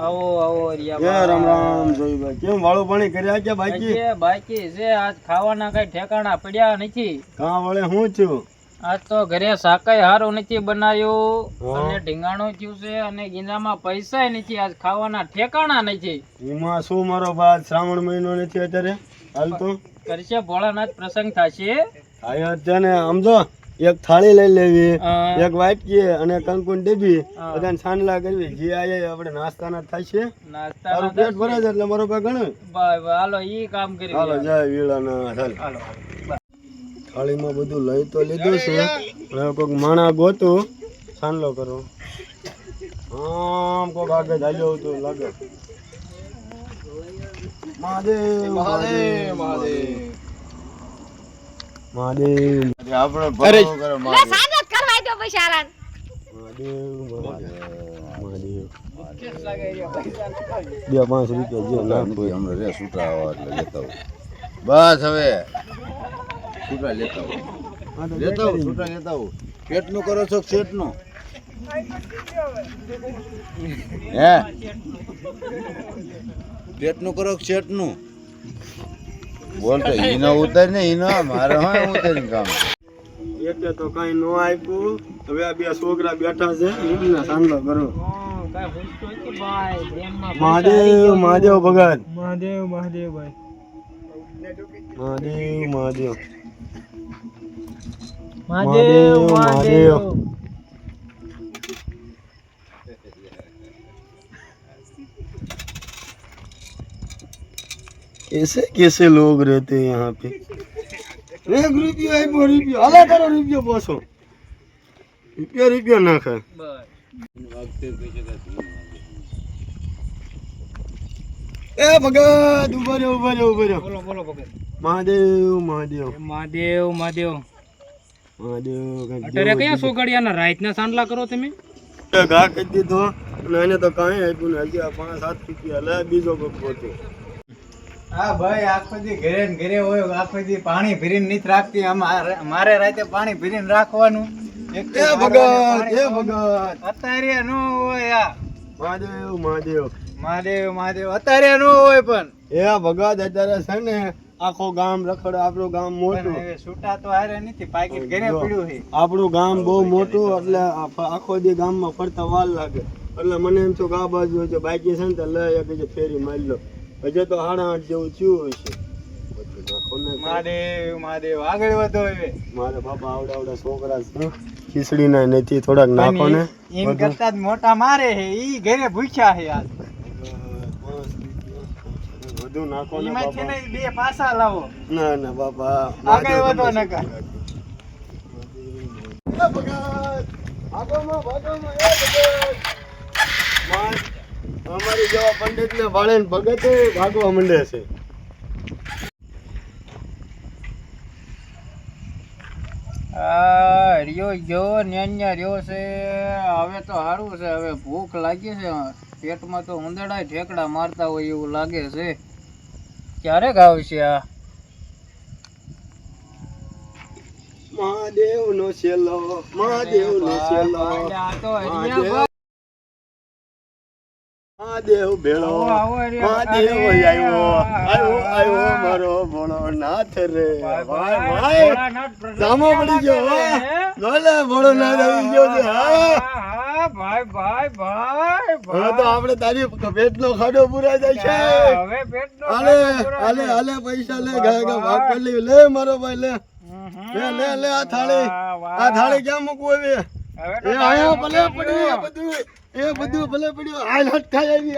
આવો આવો રામ રામ જોઈભાઈ, કેમ વાળું પાણી કર્યા કે બાકી છે? આજ ખાવાના કઈ ઠેકાણા પડ્યા નથી. કાં વળે હું થયું? આજ તો ઘરે શાકાય હારું નથી બનાવ્યું અને ઢીંગાણું થયું છે અને ગીંજામાં પૈસા નથી. આજ ખાવાના ઠેકાણા નથી. એમાં શું મારો બાદ શ્રાવણ મહિનો નથી અત્યારે હાલતો? કરશે ભોળાનાથ પ્રસંગ થશે. આયો છે ને, સમજો એક થાળી લઈ લેવી, એક વાટકી અને કંકુન ડબ્બી, બધાને છાંડલા કરવી. જે આયા આપણે નાસ્તાના થાય છે. તારું પેટ ભરાય છે એટલે મારો ભાઈ ઘણું. હાલો ઈ કામ કરી. હાલો જય વીળાના. હાલો થાળીમાં બધું લઈ તો લીધું છે. હવે કોઈક માણા ગોતું છાંડલો કરો. આમ કોઈક આગળ ચાલ્યો હતું લાગે. મહાદેવ મહાદેવ મહાદેવ મહાદેવ. આપણે ભરો કરો મહાદેવ. સાદત કરવા દો બિચારાને. મહાદેવ મહાદેવ. બે 5 રૂપિયા જે નાખો અમને રે છૂટા આવા એટલે લેતા આવો. બસ હવે છૂટા લેતા આવો. છૂટા લેતા આવો. પેટનું કરો છો શેઠનું? હે પેટનું કરો શેઠનું? બોલતો ઈનો ઉતાર ને ઈનો મારે હા ઉતારી કામ. એટલે તો કઈ નો આપ્યું. હવે આ બે છોકરા બેઠા છે એમના સાંભળો કરો. મહાદેવ મહાદેવ ભગત. મહાદેવ મહાદેવ ભાઈ. મહાદેવ મહાદેવ મહાદેવ મહાદેવ. कैसे कैसे लोग रहते हैं यहाँ पे? एक रुपया हला करो रुपया पासो रुपया नाखा. ए भगत उभा રહ્યો. બોલો બોલો ભગત. મહાદેવ મહાદેવ મહાદેવ મહાદેવ મહાદેવ. અત્યારે કયા સોગડિયાના રાઈતના સાંડલા કરો તમે? ઘા કરી દીધો અને એને તો કાંઈ આપ્યું ને હજી 5-7 રૂપિયા લે બીજો પોતો. હા ભાઈ, આખો દી ઘરે ને ઘરે હોય, આખો દી પાણી ભરીને નથી રાખતી. મારે રાતે પાણી ભરીને રાખવાનું. અત્યારે નો હોય. મહાદેવ મહાદેવ મહાદેવ મહાદેવ અત્યારે નો હોય પણ એ ભગત અત્યારે છે ને આખો ગામ રખડે. આપણું ગામ મોટું. છૂટા તો હારે નથી, પાકીટ ઘરે પડ્યું છે. આપણું ગામ બહુ મોટું એટલે આખો દી ગામમાં ફરતા વાર લાગે. એટલે મને એમ થયું કે આ બાજુ હોય બાકી છે ને તો લે એક ફેરી મારી લો. હજે તો 8:30 જેવું થયું હોય છે. મહાદેવ મહાદેવ આગળ વધો. હવે મારા બાપા આવડા છોકરા છે, ખીચડી ના નથી થોડાક નાખો ને. એમ કરતા જ મોટા મારે છે. ઈ ઘરે ભૂખ્યા છે. આજ વધુ નાખો ને એમાંથી ને બે પાસા લાવો. ના ના બાપા આગળ વધો નકા. અમારી જેવા પંડિત ને ભાડે ભગત ભાગવા માંડે છે. રહ્યો ગયો ન્યા રહ્યો છે. હવે તો સારું છે. હવે ભૂખ લાગી છે. પેટમાં તો ઉંદરડા ઠેકડા મારતા હોય એવું લાગે છે. ક્યારેક આવશે આ? મહાદેવ નો છેલ્લો. મહાદેવ નો છેલ્લો. મહાદેવ ભેળો. મહાદેવ આવ્યો મારો ભોળો નાથ રે. સામો પડી ગયો. ભોલે ભોળો નાથ આવી ગયો છે. ભાઈ ભાઈ ભાઈ હવે તો આપણે તારી પેટનો ખાડો પૂરા જાય છે. હવે પેટનો હાલે પૈસા લે. ગા ભાગ કરી લે. લે મારો ભાઈ લે. લે આ થાળી ક્યાં મૂકવું હવે? એ આયા ભલે પડ્યું. એ બધું ભલે પડ્યું. હાલ હટ ખાઈ આવી.